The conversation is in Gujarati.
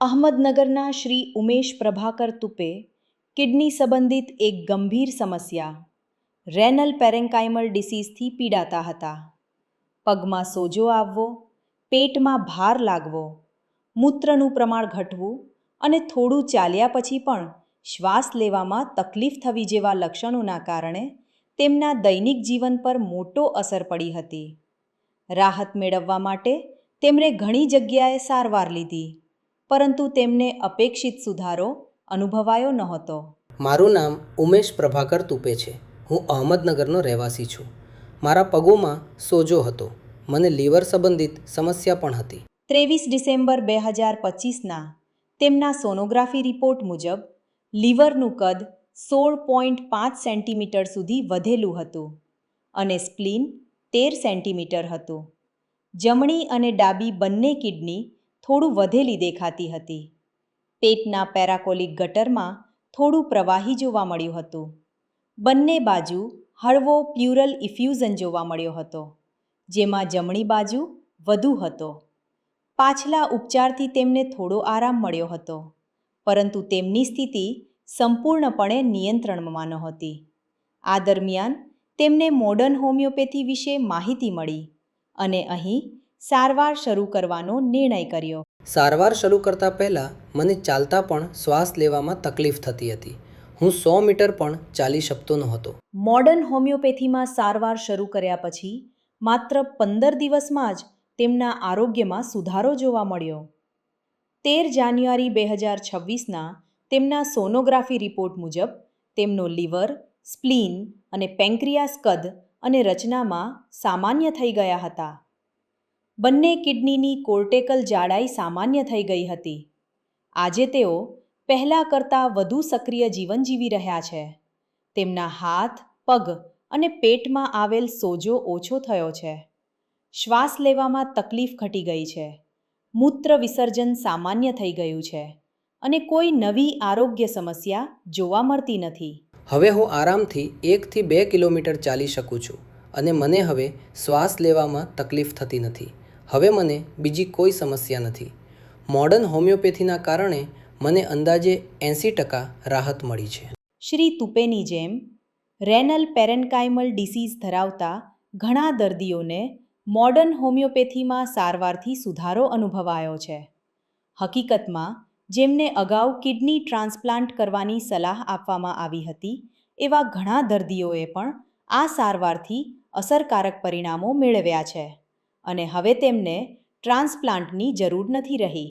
અહમદનગરના શ્રી ઉમેશ પ્રભાકર તુપે કિડની સંબંધિત એક ગંભીર સમસ્યા રેનલ પેરેન્કાઇમલ ડિસીઝથી પીડાતા હતા. પગમાં સોજો આવવો, પેટમાં ભાર લાગવો, મૂત્રનું પ્રમાણ ઘટવું અને થોડું ચાલ્યા પછી પણ શ્વાસ લેવામાં તકલીફ થવી જેવા લક્ષણોના કારણે તેમના દૈનિક જીવન પર મોટો અસર પડી હતી. રાહત મેળવવા માટે તેમણે ઘણી જગ્યાએ સારવાર લીધી, પરંતુ તેમને અપેક્ષિત સુધારો અનુભવાયો નહોતો. મારું નામ ઉમેશ પ્રભાકર તુપે છે. હું અહમદનગરનો રહેવાસી છું. મારા પગોમાં સોજો હતો. મને લીવર સંબંધિત સમસ્યા પણ હતી. 23 ડિસેમ્બર 2025ના તેમના સોનોગ્રાફી રિપોર્ટ મુજબ લીવરનું કદ 16.5 સેન્ટીમીટર સુધી વધેલું હતું અને સ્પ્લીન 13 સેન્ટીમીટર હતું. જમણી અને ડાબી બંને કિડની થોડું વધેલી દેખાતી હતી. પેટના પેરાકોલિક ગટરમાં થોડું પ્રવાહી જોવા મળ્યું હતું. બંને બાજુ હળવો પ્યુરલ ઇફ્યુઝન જોવા મળ્યો હતો, જેમાં જમણી બાજુ વધુ હતો. પાછલા ઉપચારથી તેમને થોડો આરામ મળ્યો હતો, પરંતુ તેમની સ્થિતિ સંપૂર્ણપણે નિયંત્રણમાં નહોતી. આ દરમિયાન તેમને મોડર્ન હોમિયોપેથી વિશે માહિતી મળી અને અહીં સારવાર શરૂ કરવાનો નિર્ણય કર્યો. સારવાર શરૂ કરતા પહેલાં મને ચાલતા પણ શ્વાસ લેવામાં તકલીફ થતી હતી. હું 100 મીટર પણ ચાલી શકતો નહોતો. મોડર્ન હોમિયોપેથીમાં સારવાર શરૂ કર્યા પછી માત્ર 15 દિવસમાં જ તેમના આરોગ્યમાં સુધારો જોવા મળ્યો. 13 જાન્યુઆરી 2026ના તેમના સોનોગ્રાફી રિપોર્ટ મુજબ તેમનો લીવર, સ્પ્લીન અને પેન્ક્રિયાસ કદ અને રચનામાં સામાન્ય થઈ ગયા હતા. બંને કિડનીની કોર્ટેકલ જાડાઈ સામાન્ય થઈ ગઈ હતી. આજે તેઓ પહેલાં કરતાં વધુ સક્રિય જીવન જીવી રહ્યા છે. તેમના હાથ, પગ અને પેટમાં આવેલ સોજો ઓછો થયો છે. શ્વાસ લેવામાં તકલીફ ઘટી ગઈ છે. મૂત્ર વિસર્જન સામાન્ય થઈ ગયું છે અને કોઈ નવી આરોગ્ય સમસ્યા જોવા મળતી નથી. હવે હું આરામથી 1 થી 2 કિલોમીટર ચાલી શકું છું અને મને હવે શ્વાસ લેવામાં તકલીફ થતી નથી. હવે મને બીજી કોઈ સમસ્યા નથી. મોડર્ન હોમિયોપેથીના કારણે મને અંદાજે 80% રાહત મળી છે. શ્રી તુપેની જેમ રેનલ પેરેન્કાઇમલ ડિસીઝ ધરાવતા ઘણા દર્દીઓને મોડર્ન હોમિયોપેથીમાં સારવારથી સુધારો અનુભવાયો છે. હકીકતમાં, જેમને અગાઉ કિડની ટ્રાન્સપ્લાન્ટ કરવાની સલાહ આપવામાં આવી હતી, એવા ઘણા દર્દીઓએ પણ આ સારવારથી અસરકારક પરિણામો મેળવ્યા છે અને હવે તેમને ટ્રાન્સપ્લાન્ટની જરૂર નથી રહી.